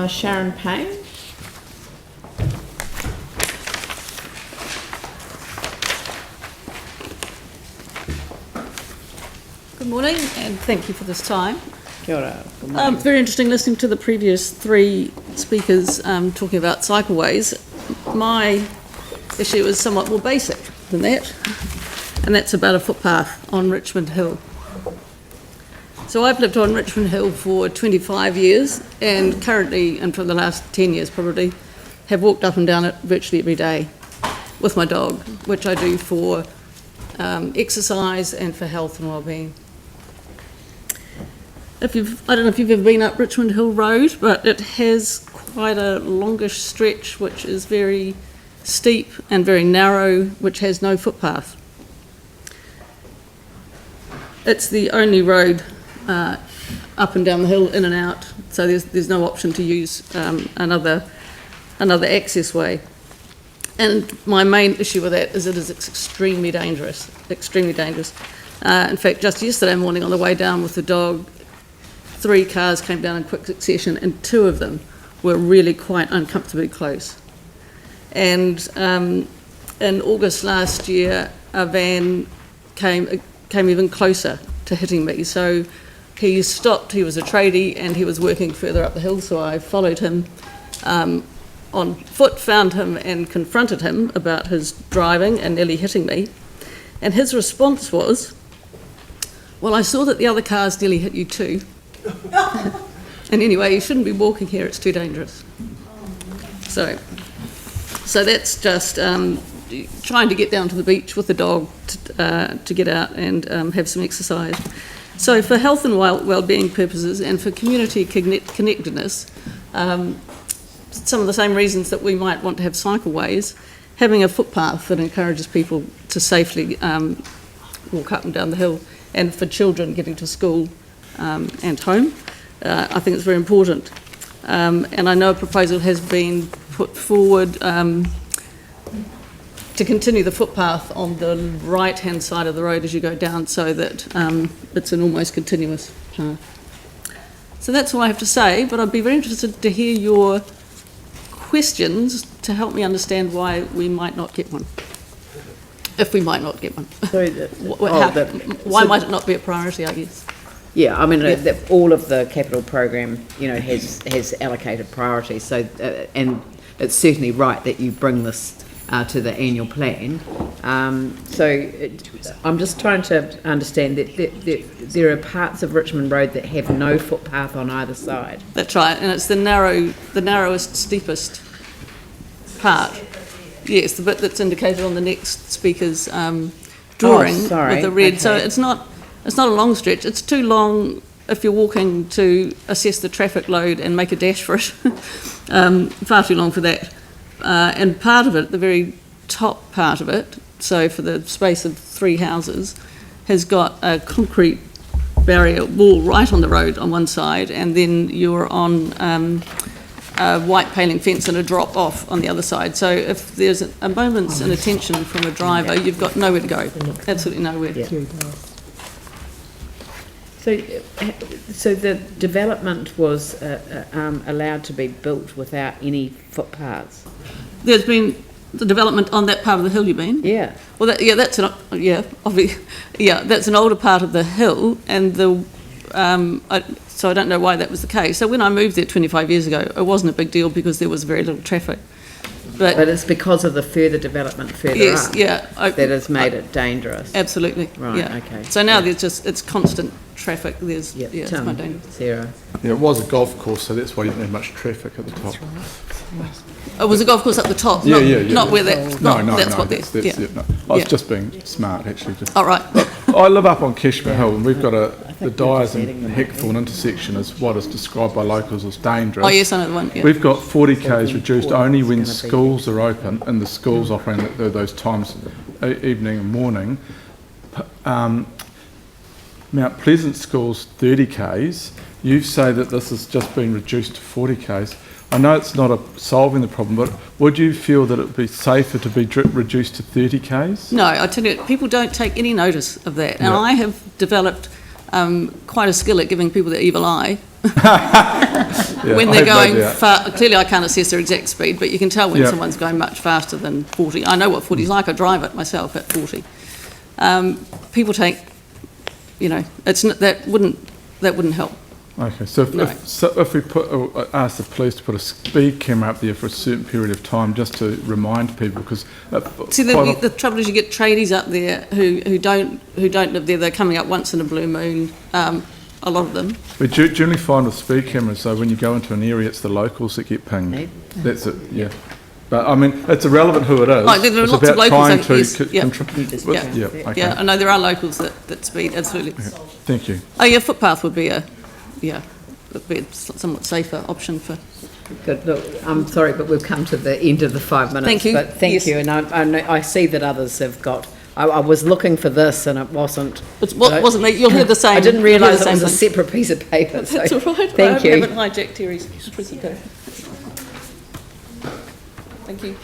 Sharen Paine. Good morning, and thank you for this time. Kia ora. Good morning. Very interesting listening to the previous three speakers talking about cycleways. My issue is somewhat more basic than that, and that's about a footpath on Richmond Hill. So I've lived on Richmond Hill for 25 years, and currently, and for the last 10 years probably, have walked up and down it virtually every day with my dog, which I do for exercise and for health and wellbeing. I don't know if you've ever been up Richmond Hill Road, but it has quite a longish stretch which is very steep and very narrow, which has no footpath. It's the only road up and down the hill, in and out, so there's no option to use another access way. And my main issue with that is it is extremely dangerous, extremely dangerous. In fact, just yesterday morning on the way down with the dog, 3 cars came down in quick succession, and 2 of them were really quite uncomfortably close. And in August last year, a van came even closer to hitting me. So he stopped, he was a tradie, and he was working further up the hill, so I followed him on foot, found him and confronted him about his driving and nearly hitting me. And his response was, "Well, I saw that the other cars nearly hit you too. And anyway, you shouldn't be walking here, it's too dangerous." So that's just trying to get down to the beach with the dog to get out and have some exercise. So for health and well-being purposes and for community connectedness, some of the same reasons that we might want to have cycleways, having a footpath that encourages people to safely walk up and down the hill, and for children getting to school and home, I think it's very important. And I know a proposal has been put forward to continue the footpath on the right-hand side of the road as you go down, so that it's an almost continuous path. So that's all I have to say, but I'd be very interested to hear your questions to help me understand why we might not get one. If we might not get one. Sorry, why might it not be a priority, I guess? Yeah, I mean, all of the capital program, has allocated priorities. So, and it's certainly right that you bring this to the annual plan. I'm just trying to understand that there are parts of Richmond Road that have no footpath on either side. That's right, and it's the narrowest, steepest part. Yes, the bit that's indicated on the next speaker's drawing with the red. Okay. So it's not a long stretch. It's too long if you're walking to assess the traffic load and make a dash for it. Far too long for that. And part of it, the very top part of it, so for the space of 3 houses, has got a concrete barrier wall right on the road on one side, and then you're on a white paling fence and a drop off on the other side. So if there's a moment's inattention from a driver, you've got nowhere to go, absolutely nowhere. Yeah. So the development was allowed to be built without any footpaths? There's been the development on that part of the hill, you mean? Yeah. Well, that's an older part of the hill, and so I don't know why that was the case. So when I moved there 25 years ago, it wasn't a big deal because there was very little traffic. But it's because of the further development further up that has made it dangerous. Absolutely. Right, yeah. okay. So now it's constant traffic. It's quite dangerous. Sarah. Yeah, it was a golf course, so that's why you didn't have much traffic at the top. It was a golf course up the top, not where that. I was just being smart, actually. Oh, right. I live up on Cashmere Hill, and we've got the Dyers and Heckthorne intersection is what is described by locals as dangerous. Oh, yes, I know the one. Yeah. We've got 40 k's reduced only when schools are open, and the schools operating at those times, evening and morning. Mount Pleasant School's 30 k's. You say that this has just been reduced to 40 k's. I know it's not solving the problem, but would you feel that it would be safer to be reduced to 30 k's? No, I tell you, people don't take any notice of that. And I have developed quite a skill at giving people the evil eye. Yeah, when I they're have no going doubt. far, clearly I can't assess their exact speed, but you can tell when Yeah. someone's going much faster than 40. I know what 40 is like, I drive it myself at 40. People take, you know, that wouldn't help. Okay, so No. if we ask the police to put a speed camera up there for a certain period of time, just to remind people, because See, the trouble is you get tradies up there who don't live there. They're coming up once in a blue moon. A lot of them. we generally find with speed cameras, so when you go into an area, it's the locals that get pinged. Hey. That's it. Yeah. But I mean, it's irrelevant who it is. Oh, there are it's lots of about locals trying that- to yes, yeah. control. Yeah. Yeah. Okay. Yeah, I know there are locals that speed absolutely. Thank you. Oh, yeah, footpath would be would be a somewhat safer option for. Good. Look, I'm sorry, but we've come to the end of the 5 minutes. Thank you. But thank Yes. you, and I see that others have got. I was looking for this, and it wasn't. Wasn't there? You'll hear the same. I didn't you'll hear the realise it same was a thing. separate piece of paper. So That's all right. Thank I you. haven't hijacked Terry's presentation. Thank you.